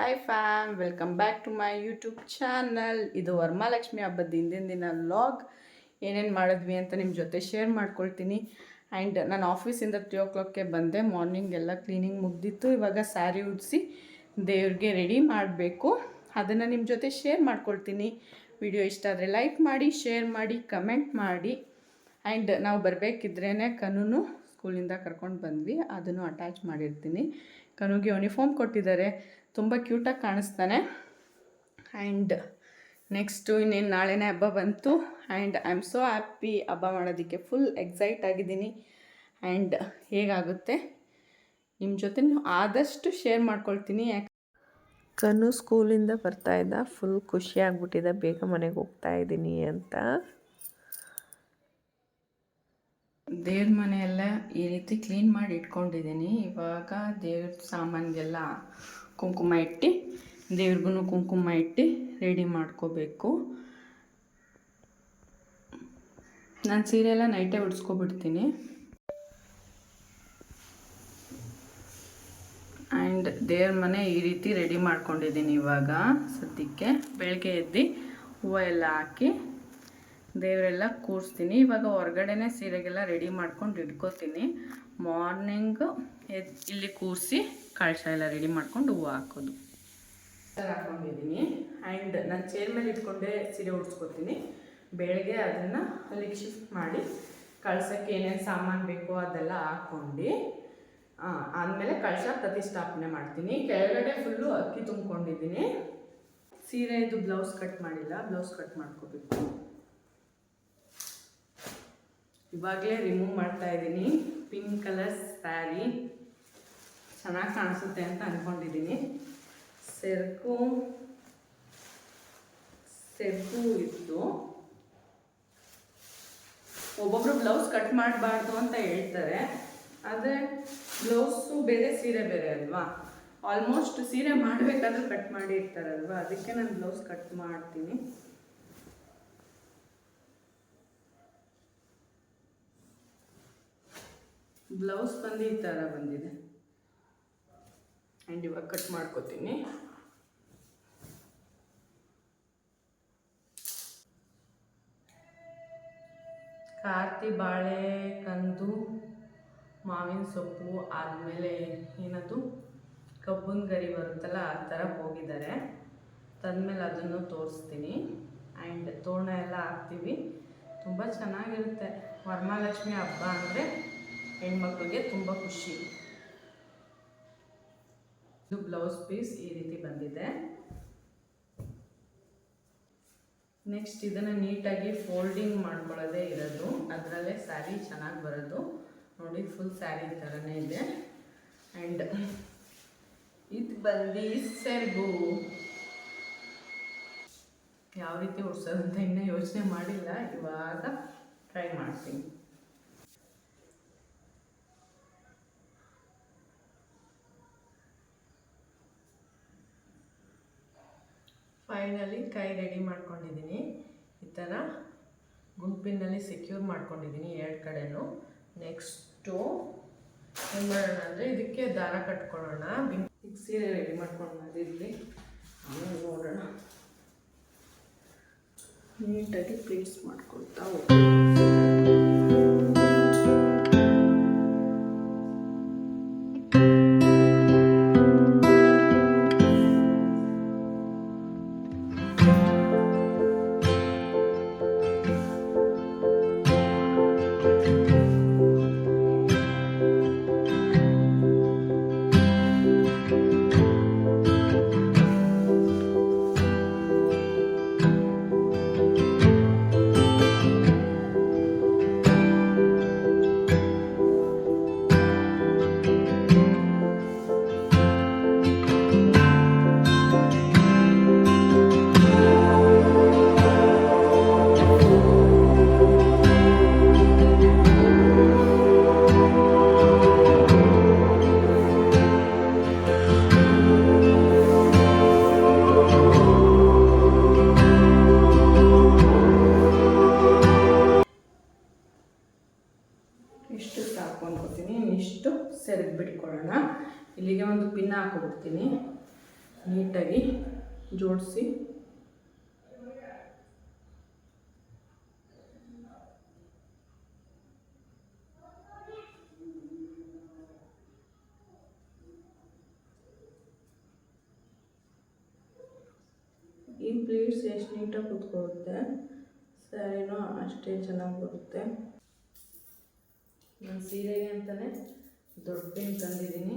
Hi fam, welcome back to my YouTube channel. ಇದು ವರಮಹಾಲಕ್ಷ್ಮಿ ಹಬ್ಬದ ಹಿಂದಿನ ದಿನ ವ್ಲಾಗ್. ಏನೇನು ಮಾಡಿದ್ವಿ ಅಂತ ನಿಮ್ಮ ಜೊತೆ ಶೇರ್ ಮಾಡ್ಕೊಳ್ತೀನಿ. ಆ್ಯಂಡ್ ನಾನು ಆಫೀಸಿಂದ 3 o'clockಗೆ ಬಂದೆ. ಮಾರ್ನಿಂಗ್ ಎಲ್ಲ ಕ್ಲೀನಿಂಗ್ ಮುಗ್ದಿತ್ತು. ಇವಾಗ ಸ್ಯಾರಿ ಉಡಿಸಿ ದೇವ್ರಿಗೆ ರೆಡಿ ಮಾಡಬೇಕು. ಅದನ್ನು ನಿಮ್ಮ ಜೊತೆ ಶೇರ್ ಮಾಡ್ಕೊಳ್ತೀನಿ. ವಿಡಿಯೋ ಇಷ್ಟ ಆದರೆ ಲೈಕ್ ಮಾಡಿ, ಶೇರ್ ಮಾಡಿ, ಕಮೆಂಟ್ ಮಾಡಿ. ಆ್ಯಂಡ್ ನಾವು ಬರಬೇಕಿದ್ರೇ ಕನೂ ಸ್ಕೂಲಿಂದ ಕರ್ಕೊಂಡು ಬಂದ್ವಿ. ಅದನ್ನು ಅಟ್ಯಾಚ್ ಮಾಡಿರ್ತೀನಿ. ಕನುಗೆ ಯೂನಿಫಾರ್ಮ್ ಕೊಟ್ಟಿದ್ದಾರೆ, ತುಂಬ ಕ್ಯೂಟಾಗಿ ಕಾಣಿಸ್ತಾನೆ. ಆ್ಯಂಡ್ ನೆಕ್ಸ್ಟು ಇನ್ನೇನು ನಾಳೆನೇ ಹಬ್ಬ ಬಂತು. And I am so happy. ಹಬ್ಬ ಮಾಡೋದಕ್ಕೆ ಫುಲ್ ಎಕ್ಸೈಟ್ ಆಗಿದ್ದೀನಿ. ಆ್ಯಂಡ್ ಹೇಗಾಗುತ್ತೆ ನಿಮ್ಮ ಜೊತೆ ಆದಷ್ಟು ಶೇರ್ ಮಾಡ್ಕೊಳ್ತೀನಿ. ಕನು ಸ್ಕೂಲಿಂದ ಬರ್ತಾಯಿದ್ದ, ಫುಲ್ ಖುಷಿ ಆಗ್ಬಿಟ್ಟಿದ್ದ, ಬೇಗ ಮನೆಗೆ ಹೋಗ್ತಾ ಇದ್ದೀನಿ ಅಂತ. ದೇವ್ರ ಮನೆಯೆಲ್ಲ ಈ ರೀತಿ ಕ್ಲೀನ್ ಮಾಡಿ ಇಟ್ಕೊಂಡಿದ್ದೀನಿ. ಇವಾಗ ದೇವ್ರ ಸಾಮಾನಿಗೆಲ್ಲ ಕುಂಕುಮ ಇಟ್ಟು, ದೇವ್ರಿಗೂ ಕುಂಕುಮ ಇಟ್ಟು ರೆಡಿ ಮಾಡ್ಕೋಬೇಕು. ನಾನು ಸೀರೆ ಎಲ್ಲ ನೈಟೇ ಉಡ್ಸ್ಕೊಬಿಡ್ತೀನಿ. ಆ್ಯಂಡ್ ದೇವ್ರ ಮನೆ ಈ ರೀತಿ ರೆಡಿ ಮಾಡ್ಕೊಂಡಿದ್ದೀನಿ. ಇವಾಗ ಸದ್ಯಕ್ಕೆ ಬೆಳಗ್ಗೆ ಎದ್ದು ಹೂವು ಎಲ್ಲ ಹಾಕಿ ದೇವರೆಲ್ಲ ಕೂರಿಸ್ತೀನಿ. ಇವಾಗ ಹೊರಗಡೆನೇ ಸೀರೆಗೆಲ್ಲ ರೆಡಿ ಮಾಡ್ಕೊಂಡು ಇಟ್ಕೋತೀನಿ. ಮಾರ್ನಿಂಗು ಇಲ್ಲಿ ಕೂರಿಸಿ ಕಳಶ ಎಲ್ಲ ರೆಡಿ ಮಾಡ್ಕೊಂಡು ಹೂವು ಹಾಕೋದು ಹಾಕ್ಕೊಂಡಿದ್ದೀನಿ. ಆ್ಯಂಡ್ ನಾನು ಚೇರ್ ಮೇಲೆ ಇಟ್ಕೊಂಡೆ ಸೀರೆ ಉಡ್ಸ್ಕೊತೀನಿ. ಬೆಳಗ್ಗೆ ಅದನ್ನು ಅಲ್ಲಿಗೆ ಶಿಫ್ಟ್ ಮಾಡಿ ಕಳ್ಸೋಕ್ಕೆ ಏನೇನು ಸಾಮಾನು ಬೇಕೋ ಅದೆಲ್ಲ ಹಾಕ್ಕೊಂಡು ಆದಮೇಲೆ ಕಳಶ ಪ್ರತಿಷ್ಠಾಪನೆ ಮಾಡ್ತೀನಿ. ಕೆಳಗಡೆ ಫುಲ್ಲು ಅಕ್ಕಿ ತುಂಬ್ಕೊಂಡಿದ್ದೀನಿ. ಸೀರೆ ಇದು ಬ್ಲೌಸ್ ಕಟ್ ಮಾಡಿಲ್ಲ, ಬ್ಲೌಸ್ ಕಟ್ ಮಾಡ್ಕೋಬೇಕು. ಇವಾಗಲೇ ರಿಮೂವ್ ಮಾಡ್ತಾ ಇದ್ದೀನಿ. ಪಿಂಕ್ ಕಲರ್ ಸ್ಯಾರಿ ಚೆನ್ನಾಗಿ ಕಾಣಿಸುತ್ತೆ ಅಂತ ಅಂದ್ಕೊಂಡಿದ್ದೀನಿ. ಸೆರಕು ಇತ್ತು. ಒಬ್ಬೊಬ್ಬರು ಬ್ಲೌಸ್ ಕಟ್ ಮಾಡಬಾರ್ದು ಅಂತ ಹೇಳ್ತಾರೆ, ಆದರೆ ಬ್ಲೌಸು ಬೇರೆ ಸೀರೆ ಬೇರೆ ಅಲ್ವಾ. ಆಲ್ಮೋಸ್ಟ್ ಸೀರೆ ಮಾಡಬೇಕಾದ್ರೂ ಕಟ್ ಮಾಡಿ ಇರ್ತಾರಲ್ವ, ಅದಕ್ಕೆ ನಾನು ಬ್ಲೌಸ್ ಕಟ್ ಮಾಡ್ತೀನಿ. ಬ್ಲೌಸ್ ಬಂದು ಈ ಥರ ಬಂದಿದೆ. ಆ್ಯಂಡ್ ಇವಾಗ ಕಟ್ ಮಾಡ್ಕೋತೀನಿ. ಕಾರ್ತಿ ಬಾಳೆ ಕಂದು ಮಾವಿನ ಸೊಪ್ಪು ಆದಮೇಲೆ ಏನದು ಕಬ್ಬುನ ಗರಿ ಬರುತ್ತಲ್ಲ, ಆ ಥರ ಹೋಗಿದ್ದಾರೆ. ತಂದಮೇಲೆ ಅದನ್ನು ತೋರಿಸ್ತೀನಿ. ಆ್ಯಂಡ್ ತೋರಣ ಎಲ್ಲ ಹಾಕ್ತೀವಿ. ತುಂಬ ಚೆನ್ನಾಗಿರುತ್ತೆ. ವರಮಹಾಲಕ್ಷ್ಮಿ ಹಬ್ಬ ಅಂದರೆ ಹೆಣ್ಮಕ್ಳಿಗೆ ತುಂಬ ಖುಷಿ. ಇದು ಬ್ಲೌಸ್ ಪೀಸ್ ಈ ರೀತಿ ಬಂದಿದೆ. ನೆಕ್ಸ್ಟ್ ಇದನ್ನು ನೀಟಾಗಿ ಫೋಲ್ಡಿಂಗ್ ಮಾಡ್ಕೊಳ್ಳೋದೇ ಇರೋದು. ಅದರಲ್ಲೇ ಸ್ಯಾರಿ ಚೆನ್ನಾಗಿ ಬರೋದು. ನೋಡಿ, ಫುಲ್ ಸ್ಯಾರಿ ಥರನೇ ಇದೆ. ಆ್ಯಂಡ್ ಇದು ಬಂದು ಸೆರಗು ಯಾವ ರೀತಿ ಉಡ್ಸೋದು ಅಂತ ಇನ್ನೂ ಯೋಚನೆ ಮಾಡಿಲ್ಲ. ಇವಾಗ ಟ್ರೈ ಮಾಡ್ತೀನಿ. ಫೈನಲಿ ಕೈ ರೆಡಿ ಮಾಡ್ಕೊಂಡಿದ್ದೀನಿ. ಈ ಥರ ಗುಂಪಿನಲ್ಲಿ ಸೆಕ್ಯೂರ್ ಮಾಡ್ಕೊಂಡಿದ್ದೀನಿ 2 ಕಡೆನೂ. ನೆಕ್ಸ್ಟು ಏನು ಮಾಡೋಣ ಅಂದರೆ ಇದಕ್ಕೆ ದಾರ ಕಟ್ಕೊಳ್ಳೋಣ. ಈಗ ಸೀರೆ ರೆಡಿ ಮಾಡ್ಕೊಂಡು ಇರಲಿ, ಆಮೇಲೆ ನೋಡೋಣ. ನೀಟಾಗಿ ಪ್ಲೇಸ್ ಮಾಡ್ಕೊಳ್ತಾ ಹೋಗ್ತೀನಿ. ನೀಟಾಗಿ ಜೋಡಿಸಿ ಈ ಪ್ಲೇಟ್ಸ್ ಎಷ್ಟು ನೀಟಾಗಿ ಕೂತ್ಕೊಳ್ಳುತ್ತೆ, ಸ್ಯಾರಿನೂ ಅಷ್ಟೇ ಚೆನ್ನಾಗಿ ಬರುತ್ತೆ. ನಾನು ಸೀರೆಗೆ ಅಂತಲೇ ದೊಡ್ಡ ಪೇನ್ ತಂದಿದ್ದೀನಿ.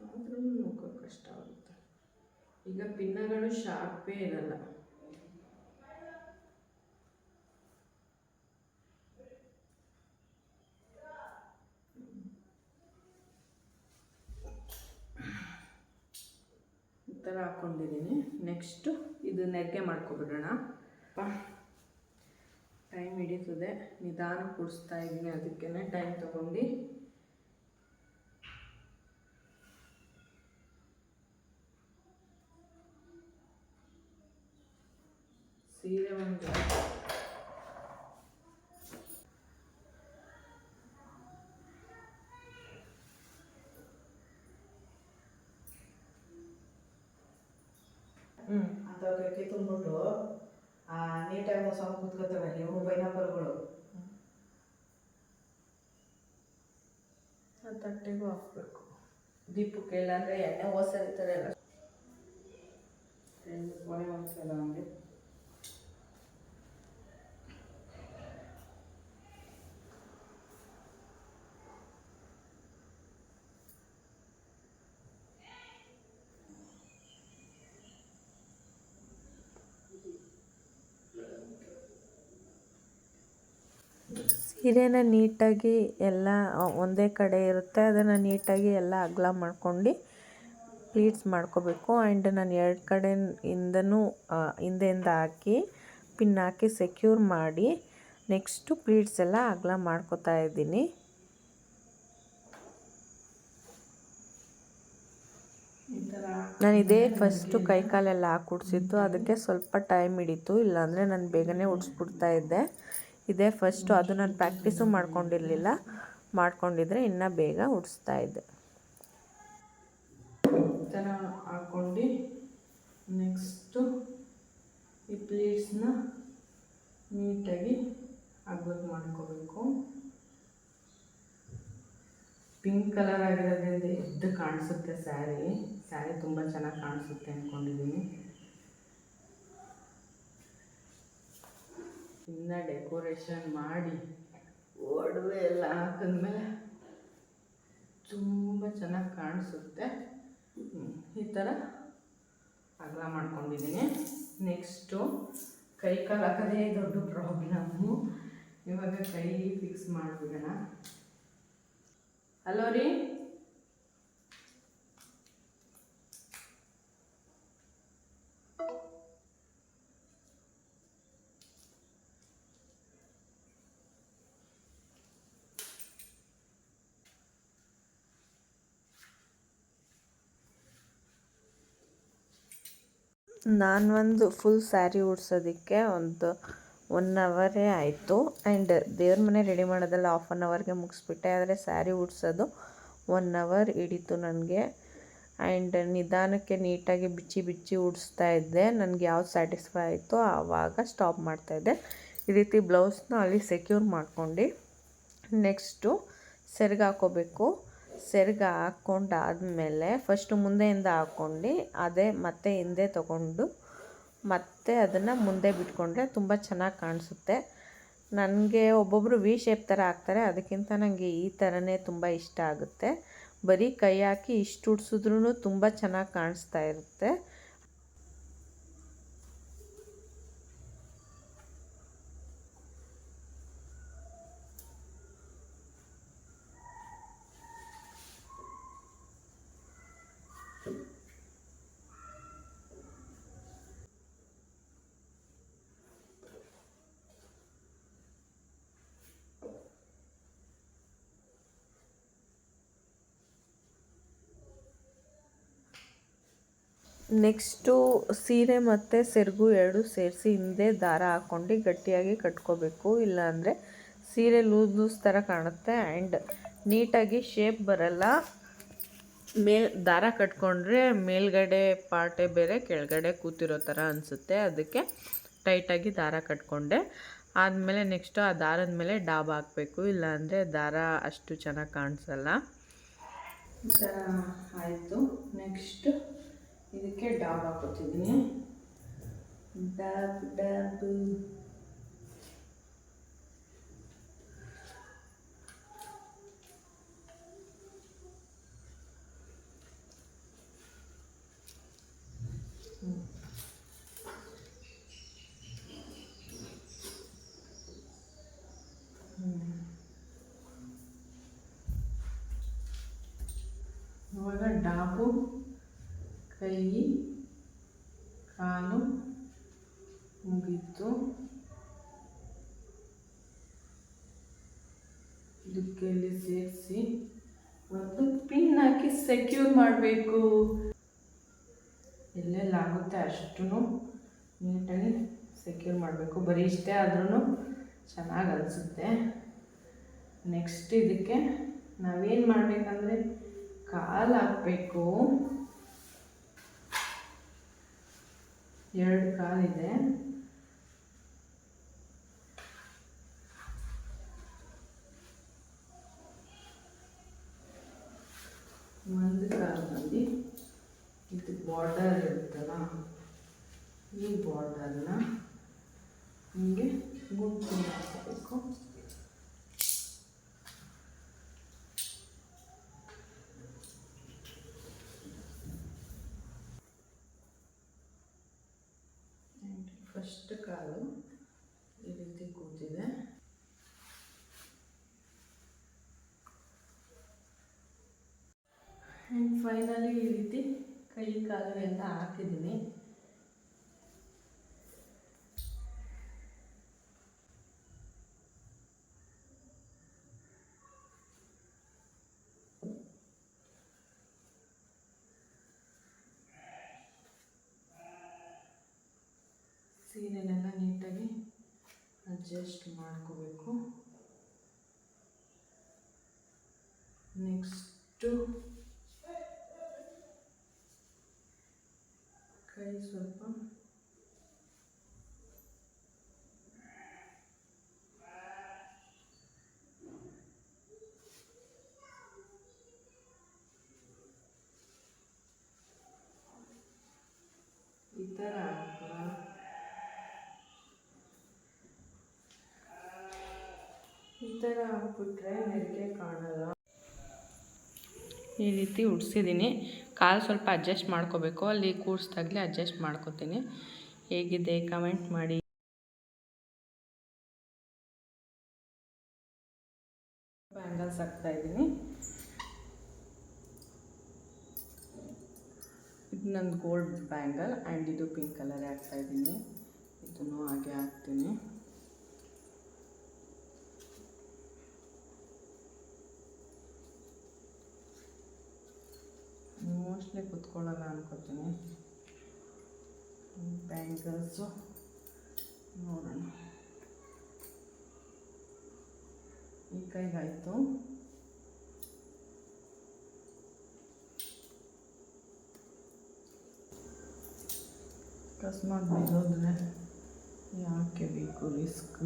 ಆದ್ರೂ ನೋಡೋಕೆ ಕಷ್ಟ ಆಗುತ್ತೆ. ಈಗ ಪಿನ್ನಗಳು ಶಾರ್ಪೇ ಇರಲ್ಲ. ಈ ಥರ ಹಾಕ್ಕೊಂಡಿದ್ದೀನಿ. ನೆಕ್ಸ್ಟು ಇದು ನೆರಿಗೆ ಮಾಡ್ಕೊಬಿಡೋಣ. ಟೈಮ್ ಹಿಡಿತದೆ, ನಿಧಾನ ಕೂಡಿಸ್ತಾ ಇದ್ದೀನಿ, ಅದಕ್ಕೇ ಟೈಮ್ ತೊಗೊಂಡು. ಸೀರೆ ಒಂದು ಅಥವಾ ಕೈ ತುಂಬಿಟ್ಟು ನೀಟಾಗಿ ಮೊಸರು ಕೂತ್ಕೋತವೆ ಇವು ಪೈನಾಪಲ್ಗಳು. ಆ ತಟ್ಟೆಗೂ ಹಾಕಬೇಕು. ದೀಪಕ್ಕೆ ಇಲ್ಲಾಂದರೆ ಎಣ್ಣೆ ಓಸರಿತಾರೆ ಎಲ್ಲ ಕೊನೆ ಒಂದ್ಸಲ ಹಂಗೆ. ಸೀರೆನ ನೀಟಾಗಿ ಎಲ್ಲ ಒಂದೇ ಕಡೆ ಇರುತ್ತೆ, ಅದನ್ನು ನೀಟಾಗಿ ಎಲ್ಲ ಅಗಲ ಮಾಡ್ಕೊಂಡು ಪ್ಲೀಟ್ಸ್ ಮಾಡ್ಕೋಬೇಕು. ಆ್ಯಂಡ್ ನಾನು 2 ಕಡೆಯಿಂದನೂ ಹಿಂದೆಯಿಂದ ಹಾಕಿ ಪಿನ್ ಹಾಕಿ ಸೆಕ್ಯೂರ್ ಮಾಡಿ ನೆಕ್ಸ್ಟು ಪ್ಲೀಟ್ಸ್ ಎಲ್ಲ ಅಗಲ ಮಾಡ್ಕೋತಾ ಇದ್ದೀನಿ. ನಾನು ಇದೇ ಫಸ್ಟು ಕೈಕಾಲೆಲ್ಲ ಹಾಕಿ ಉಡ್ಸಿದ್ದು, ಅದಕ್ಕೆ ಸ್ವಲ್ಪ ಟೈಮ್ ಹಿಡಿತು, ಇಲ್ಲಾಂದರೆ ನಾನು ಬೇಗನೆ ಉಡ್ಸ್ಬಿಡ್ತಾ ಇದ್ದೆ. ಇದೇ ಫಸ್ಟು, ಅದು ನಾನು ಪ್ರಾಕ್ಟೀಸು ಮಾಡ್ಕೊಂಡಿರಲಿಲ್ಲ, ಮಾಡ್ಕೊಂಡಿದ್ರೆ ಇನ್ನೂ ಬೇಗ ಉಡಿಸ್ತಾ ಇದ್ದೆ. ಈ ಥರ ಹಾಕ್ಕೊಂಡು ನೆಕ್ಸ್ಟು ಈ ಪ್ಲೇಟ್ಸ್ನ ನೀಟಾಗಿ ಅಗ್ಲಕ್ಕೆ ಮಾಡ್ಕೋಬೇಕು. ಪಿಂಕ್ ಕಲರ್ ಆಗಿರೋದ್ರಿಂದ ಎದ್ದು ಕಾಣಿಸುತ್ತೆ ಸ್ಯಾರಿ ತುಂಬ ಚೆನ್ನಾಗಿ ಕಾಣಿಸುತ್ತೆ ಅಂದ್ಕೊಂಡಿದ್ದೀನಿ. ಇನ್ನು ಡೆಕೋರೇಷನ್ ಮಾಡಿ ಒಡವೆ ಎಲ್ಲ ಹಾಕಿದ್ಮೇಲೆ ತುಂಬ ಚೆನ್ನಾಗಿ ಕಾಣಿಸುತ್ತೆ. ಈ ಥರ ಅಗಲ ಮಾಡ್ಕೊಂಡಿದ್ದೀನಿ. ನೆಕ್ಸ್ಟು ಕೈ ಕಾಲು ಹಾಕೋದೇ ದೊಡ್ಡ ಪ್ರಾಬ್ಲಮ್ಮು. ಇವಾಗ ಕೈ ಫಿಕ್ಸ್ ಮಾಡಿಬಿಡೋಣ. ಹಲೋ ರೀ, ನಾನೊಂದು ಫುಲ್ ಸ್ಯಾರಿ ಉಡ್ಸೋದಕ್ಕೆ ಒಂದು 1 ಅವರೇ ಆಯಿತು. ಆ್ಯಂಡ್ ದೇವ್ರ ಮನೆ ರೆಡಿ ಮಾಡೋದೆಲ್ಲ 1/2 ಅವರ್ಗೆ ಮುಗಿಸ್ಬಿಟ್ಟೆ. ಆದರೆ ಸ್ಯಾರಿ ಉಡ್ಸೋದು 1 ಅವರ್ ಹಿಡಿತು ನನಗೆ. ಆ್ಯಂಡ್ ನಿಧಾನಕ್ಕೆ ನೀಟಾಗಿ ಬಿಚ್ಚಿ ಉಡಿಸ್ತಾ ಇದ್ದೆ. ನನಗೆ ಯಾವ್ದು ಸ್ಯಾಟಿಸ್ಫೈ ಆಯಿತೋ ಆವಾಗ ಸ್ಟಾಪ್ ಮಾಡ್ತಾಯಿದ್ದೆ. ಈ ರೀತಿ ಬ್ಲೌಸ್ನ ಅಲ್ಲಿ ಸೆಕ್ಯೂರ್ ಮಾಡ್ಕೊಂಡು ನೆಕ್ಸ್ಟು ಸೆರ್ಗು ಹಾಕ್ಕೋಬೇಕು. ಸೆರ್ಗು ಹಾಕ್ಕೊಂಡಾದಮೇಲೆ ಫಸ್ಟು ಮುಂದೆಯಿಂದ ಹಾಕ್ಕೊಂಡು ಅದೇ ಮತ್ತೆ ಹಿಂದೆ ತೊಗೊಂಡು ಮತ್ತೆ ಅದನ್ನು ಮುಂದೆ ಬಿಟ್ಕೊಂಡ್ರೆ ತುಂಬ ಚೆನ್ನಾಗಿ ಕಾಣಿಸುತ್ತೆ. ನನಗೆ ಒಬ್ಬೊಬ್ಬರು ವಿ ಶೇಪ್ ಥರ ಹಾಕ್ತಾರೆ, ಅದಕ್ಕಿಂತ ನನಗೆ ಈ ಥರನೇ ತುಂಬ ಇಷ್ಟ ಆಗುತ್ತೆ. ಬರೀ ಕೈ ಹಾಕಿ ಇಷ್ಟು ಉಡ್ಸಿದ್ರೂ ತುಂಬ ಚೆನ್ನಾಗಿ ಕಾಣಿಸ್ತಾ ಇರುತ್ತೆ. ನೆಕ್ಸ್ಟು ಸೀರೆ ಮತ್ತು ಸೆರಗು 2 ಸೇರಿಸಿ ಹಿಂದೆ ದಾರ ಹಾಕ್ಕೊಂಡು ಗಟ್ಟಿಯಾಗಿ ಕಟ್ಕೋಬೇಕು, ಇಲ್ಲಾಂದರೆ ಸೀರೆ ಲೂಸ್ ಥರ ಕಾಣುತ್ತೆ ಆ್ಯಂಡ್ ನೀಟಾಗಿ ಶೇಪ್ ಬರಲ್ಲ. ದಾರ ಕಟ್ಕೊಂಡ್ರೆ ಮೇಲ್ಗಡೆ ಪಾರ್ಟೇ ಬೇರೆ ಕೆಳಗಡೆ ಕೂತಿರೋ ಥರ ಅನಿಸುತ್ತೆ. ಅದಕ್ಕೆ ಟೈಟಾಗಿ ದಾರ ಕಟ್ಕೊಂಡೆ. ಆದಮೇಲೆ ನೆಕ್ಸ್ಟು ಆ ದಾರದ ಮೇಲೆ ಡಾಬ್ ಹಾಕಬೇಕು, ಇಲ್ಲಾಂದರೆ ದಾರ ಅಷ್ಟು ಚೆನ್ನಾಗಿ ಕಾಣಿಸಲ್ಲ. ಈ ಥರ ಆಯಿತು. ನೆಕ್ಸ್ಟ್ ಇದಕ್ಕೆ ಡಾಬ್ ಹಾಕೋತಿದ್ದೀನಿ. ಡಾಬ್ ಇವಾಗ ಡಾಬು ಕೈ ಕಾಲು ಮುಗೀತು. ಇದಕ್ಕೆಲ್ಲಿ ಸೇರಿಸಿ ಒಂದು ಪಿನ್ ಹಾಕಿ ಸೆಕ್ಯೂರ್ ಮಾಡಬೇಕು. ಎಲ್ಲೆಲ್ಲಾಗುತ್ತೆ ಅಷ್ಟು ನೀಟಾಗಿ ಸೆಕ್ಯೂರ್ ಮಾಡಬೇಕು. ಬರೀ ಇಷ್ಟೇ ಆದ್ರೂ ಚೆನ್ನಾಗಿ ಅನಿಸುತ್ತೆ. ನೆಕ್ಸ್ಟ್ ಇದಕ್ಕೆ ನಾವೇನು ಮಾಡಬೇಕಂದ್ರೆ ಕಾಲು ಹಾಕಬೇಕು. 2 ಕಾಲಿದೆ. ಒಂದು ಕಾಲು ಬಂದು ಇದು ಬಾರ್ಡರ್ ಇರುತ್ತಲ್ಲ, ಈ ಬಾರ್ಡರ್ನ ಹೀಗೆ ಗುಂಪು ಹಾಕಬೇಕು. ಫಸ್ಟ್ ಕಾಲು ಈ ರೀತಿ ಕೂತಿದೆ. ಆ್ಯಂಡ್ ಫೈನಲಿ ಈ ರೀತಿ ಕೈ ಕಾಲು ಎಲ್ಲ ಹಾಕಿದ್ದೀನಿ. ಸೀರೆನೆಲ್ಲ ನೀಟಾಗಿ ಅಡ್ಜಸ್ಟ್ ಮಾಡ್ಕೋಬೇಕು. ನೆಕ್ಸ್ಟು ಕೈ ಸ್ವಲ್ಪ ಈ ಥರ ಹಾಕ್ಬಿಟ್ರೆ ನೆರಿಗೆ ಕಾಣಲ್ಲ. ಈ ರೀತಿ ಉಡ್ಸಿದ್ದೀನಿ. ಕಾಲು ಸ್ವಲ್ಪ ಅಡ್ಜಸ್ಟ್ ಮಾಡ್ಕೋಬೇಕು, ಅಲ್ಲಿ ಕೂರಿಸ್ದಾಗಲೇ ಅಡ್ಜಸ್ಟ್ ಮಾಡ್ಕೋತೀನಿ. ಹೇಗಿದೆ ಕಮೆಂಟ್ ಮಾಡಿ. ಬ್ಯಾಂಗಲ್ಸ್ ಹಾಕ್ತಾಯಿದ್ದೀನಿ. ಇದು ನಂದು ಗೋಲ್ಡ್ ಬ್ಯಾಂಗಲ್ ಆ್ಯಂಡ್ ಇದು ಪಿಂಕ್ ಕಲರೇ ಹಾಕ್ತಾಯಿದ್ದೀನಿ. ಇದನ್ನು ಹಾಗೆ ಹಾಕ್ತೀನಿ. ಮೋಸ್ಟ್ಲಿ ಕುತ್ಕೊಳ್ಳಲ್ಲ ಅನ್ಕೋತೀನಿ ಬ್ಯಾಂಗಲ್ಸು. ನೋಡೋಣ. ಈ ಕೈಗಾಯಿತು. ಅಕಸ್ಮಾತ್ ಬಿದ್ದೋದ್ರೆ ಯಾಕೆ ಬೇಕು ರಿಸ್ಕ್.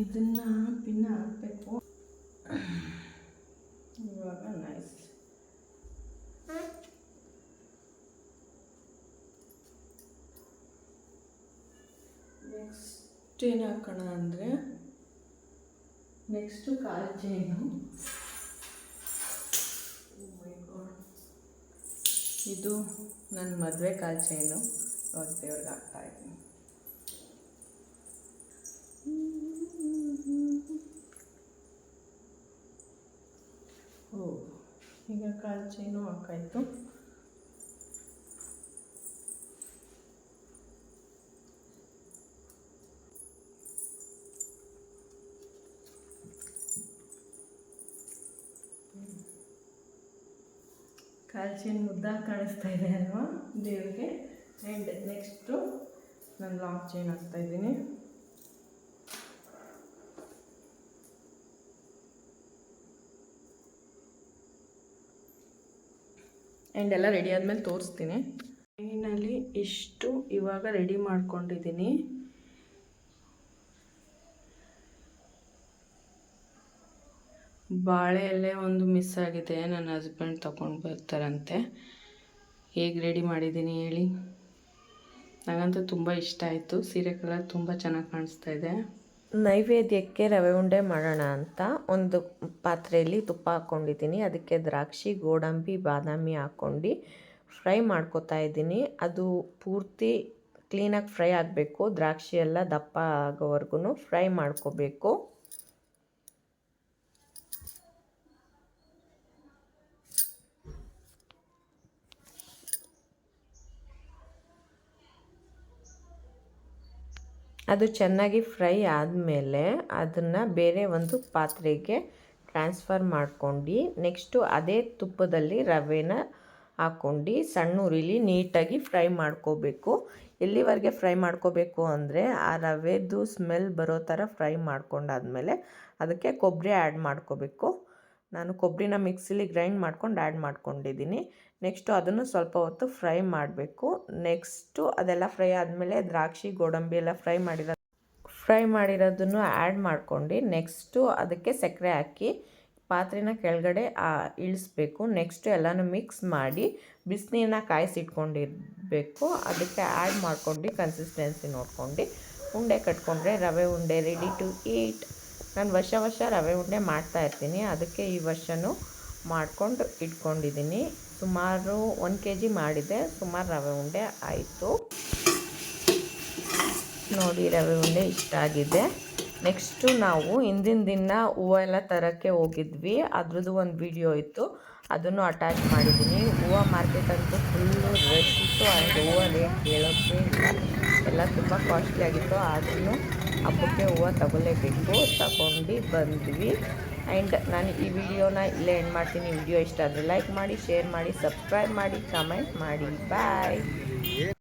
ಇದನ್ನು ಪಿನ್ನ ಹಾಕಬೇಕು. ಇವಾಗ ನೈಸ್. ನೆಕ್ಸ್ಟ್ ಏನು ಹಾಕೋಣ ಅಂದರೆ ನೆಕ್ಸ್ಟು ಕಾಲು ಚೈನು. ಇದು ನನ್ನ ಮದುವೆ ಕಾಲು ಚೈನು. ಇವಾಗ ದೇವ್ರಿಗೆ ಹಾಕ್ತಾಯಿದ್ದೀನಿ. ಈಗ ಕಾಲು ಚೈನು ಹಾಕಾಯಿತು. ಕಾಲ್ಚಿನ ಮುದ್ದಾಗಿ ಕಾಣಿಸ್ತಾ ಇದೆ ಅಲ್ವಾ ದೇವ್ರಿಗೆ. ಆ್ಯಂಡ್ ನೆಕ್ಸ್ಟು ನಾನು ಲಾಂಗ್ ಚೈನ್ ಹಾಕ್ತಾಯಿದ್ದೀನಿ. ಆ್ಯಂಡ್ ಎಲ್ಲ ರೆಡಿ ಆದಮೇಲೆ ತೋರಿಸ್ತೀನಿ. ಫೈನಲಿ ಇಷ್ಟು ಇವಾಗ ರೆಡಿ ಮಾಡ್ಕೊಂಡಿದ್ದೀನಿ. ಬಾಳೆ ಎಲೆ ಒಂದು ಮಿಸ್ ಆಗಿದೆ, ನನ್ನ ಹಸ್ಬೆಂಡ್ ತೊಗೊಂಡು ಬರ್ತಾರಂತೆ. ಹೇಗೆ ರೆಡಿ ಮಾಡಿದ್ದೀನಿ ಹೇಳಿ. ನನಗಂತೂ ತುಂಬ ಇಷ್ಟ ಆಯಿತು. ಸೀರೆ ಕಲರ್ ತುಂಬ ಚೆನ್ನಾಗಿ ಕಾಣಿಸ್ತಾ ಇದೆ. ನೈವೇದ್ಯಕ್ಕೆ ರವೆ ಉಂಡೆ ಮಾಡೋಣ ಅಂತ ಒಂದು ಪಾತ್ರೆಯಲ್ಲಿ ತುಪ್ಪ ಹಾಕ್ಕೊಂಡಿದ್ದೀನಿ. ಅದಕ್ಕೆ ದ್ರಾಕ್ಷಿ, ಗೋಡಂಬಿ, ಬಾದಾಮಿ ಹಾಕ್ಕೊಂಡು ಫ್ರೈ ಮಾಡ್ಕೊತಾ ಇದ್ದೀನಿ. ಅದು ಪೂರ್ತಿ ಕ್ಲೀನಾಗಿ ಫ್ರೈ ಆಗಬೇಕು. ದ್ರಾಕ್ಷಿ ಎಲ್ಲ ದಪ್ಪ ಆಗೋವರೆಗೂ ಫ್ರೈ ಮಾಡ್ಕೋಬೇಕು. ಅದು ಚೆನ್ನಾಗಿ ಫ್ರೈ ಆದಮೇಲೆ ಅದನ್ನು ಬೇರೆ ಒಂದು ಪಾತ್ರೆಗೆ ಟ್ರಾನ್ಸ್ಫರ್ ಮಾಡ್ಕೊಂಡು ನೆಕ್ಸ್ಟು ಅದೇ ತುಪ್ಪದಲ್ಲಿ ರವೆನ ಹಾಕ್ಕೊಂಡು ಸಣ್ಣ ಉರಿಲಿ ನೀಟಾಗಿ ಫ್ರೈ ಮಾಡ್ಕೋಬೇಕು. ಎಲ್ಲಿವರೆಗೆ ಫ್ರೈ ಮಾಡ್ಕೋಬೇಕು ಅಂದರೆ ಆ ರವೆದು ಸ್ಮೆಲ್ ಬರೋ ಥರ ಫ್ರೈ ಮಾಡ್ಕೊಂಡಾದ್ಮೇಲೆ ಅದಕ್ಕೆ ಕೊಬ್ಬರಿ ಆ್ಯಡ್ ಮಾಡ್ಕೋಬೇಕು. ನಾನು ಕೊಬ್ಬರಿನ ಮಿಕ್ಸಿಲಿ ಗ್ರೈಂಡ್ ಮಾಡ್ಕೊಂಡು ಆ್ಯಡ್ ಮಾಡ್ಕೊಂಡಿದ್ದೀನಿ. ನೆಕ್ಸ್ಟು ಅದನ್ನು ಸ್ವಲ್ಪ ಹೊತ್ತು ಫ್ರೈ ಮಾಡಬೇಕು. ನೆಕ್ಸ್ಟು ಅದೆಲ್ಲ ಫ್ರೈ ಆದಮೇಲೆ ದ್ರಾಕ್ಷಿ, ಗೋಡಂಬಿ ಎಲ್ಲ ಫ್ರೈ ಮಾಡಿರೋದನ್ನು ಆ್ಯಡ್ ಮಾಡ್ಕೊಂಡು ನೆಕ್ಸ್ಟು ಅದಕ್ಕೆ ಸಕ್ಕರೆ ಹಾಕಿ ಪಾತ್ರೆನ ಕೆಳಗಡೆ ಇಳಿಸ್ಬೇಕು. ನೆಕ್ಸ್ಟು ಎಲ್ಲನೂ ಮಿಕ್ಸ್ ಮಾಡಿ ಬಿಸಿನೀರನ್ನ ಕಾಯಿಸಿಟ್ಕೊಂಡಿರಬೇಕು. ಅದಕ್ಕೆ ಆ್ಯಡ್ ಮಾಡ್ಕೊಂಡು ಕನ್ಸಿಸ್ಟೆನ್ಸಿ ನೋಡ್ಕೊಂಡು ಉಂಡೆ ಕಟ್ಕೊಂಡ್ರೆ ರವೆ ಉಂಡೆ ರೆಡಿ ಟು ಈಟ್. ನಾನು ವರ್ಷ ರವೆ ಉಂಡೆ ಮಾಡ್ತಾಯಿರ್ತೀನಿ. ಅದಕ್ಕೆ ಈ ವರ್ಷವೂ ಮಾಡ್ಕೊಂಡು ಇಟ್ಕೊಂಡಿದ್ದೀನಿ. ಸುಮಾರು 1 kg ಮಾಡಿದೆ. ಸುಮಾರು ರವೆ ಉಂಡೆ ಆಯಿತು. ನೋಡಿ, ರವೆ ಉಂಡೆ ಇಷ್ಟ ಆಗಿದೆ. ನೆಕ್ಸ್ಟು ನಾವು ಹಿಂದಿನ ದಿನ ಹೂವು ಎಲ್ಲ ತರೋಕ್ಕೆ ಹೋಗಿದ್ವಿ. ಅದ್ರದ್ದು ಒಂದು ವಿಡಿಯೋ ಇತ್ತು, ಅದನ್ನು ಅಟ್ಯಾಚ್ ಮಾಡಿದ್ದೀನಿ. ಹೂವು ಮಾರ್ಕೆಟ್ ಅಂತೂ ಫುಲ್ಲು ರಶ್ ಇತ್ತು. ಆ್ಯಂಡ್ ಹೂವು ರೇಟ್ ಕೇಳೋಕ್ಕೆ ಎಲ್ಲ ತುಂಬ ಕಾಸ್ಟ್ಲಿ ಆಗಿತ್ತು. ಆದ್ರೂ ಹಬ್ಬಕ್ಕೆ ಹೂವು ತಗೊಳ್ಳೇಬೇಕು, ತಗೊಂಡು ಬಂದ್ವಿ. ಆ್ಯಂಡ್ ನಾನು ಈ ವಿಡಿಯೋನ ಇಲ್ಲೇ ಎಂಡ್ ಮಾಡ್ತೀನಿ. ವಿಡಿಯೋ ಇಷ್ಟ ಆದರೆ ಲೈಕ್ ಮಾಡಿ, ಶೇರ್ ಮಾಡಿ, ಸಬ್ಸ್ಕ್ರೈಬ್ ಮಾಡಿ, ಕಮೆಂಟ್ ಮಾಡಿ. ಬಾಯ್.